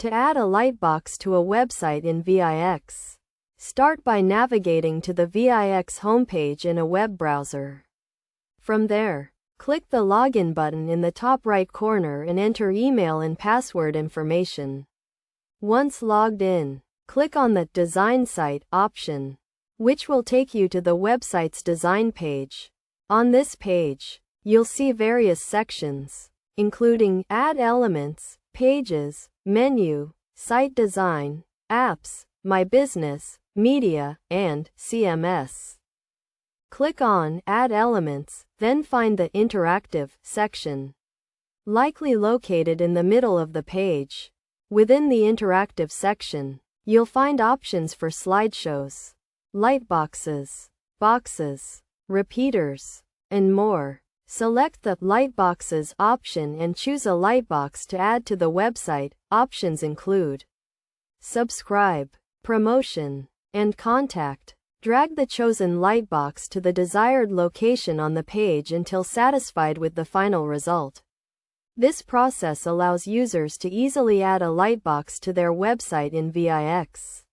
To add a lightbox to a website in VIX, start by navigating to the VIX homepage in a web browser. From there, click the Login button in the top right corner and enter email and password information. Once logged in, click on the Design Site option, which will take you to the website's design page. On this page, you'll see various sections, including Add Elements, Pages, Menu, Site Design, Apps, My Business, Media, and CMS. Click on Add Elements, then find the Interactive section, likely located in the middle of the page. Within the Interactive section, you'll find options for slideshows, lightboxes, boxes, repeaters, and more. Select the Lightboxes option and choose a lightbox to add to the website. Options include Subscribe, Promotion, and Contact. Drag the chosen lightbox to the desired location on the page until satisfied with the final result. This process allows users to easily add a lightbox to their website in VIX.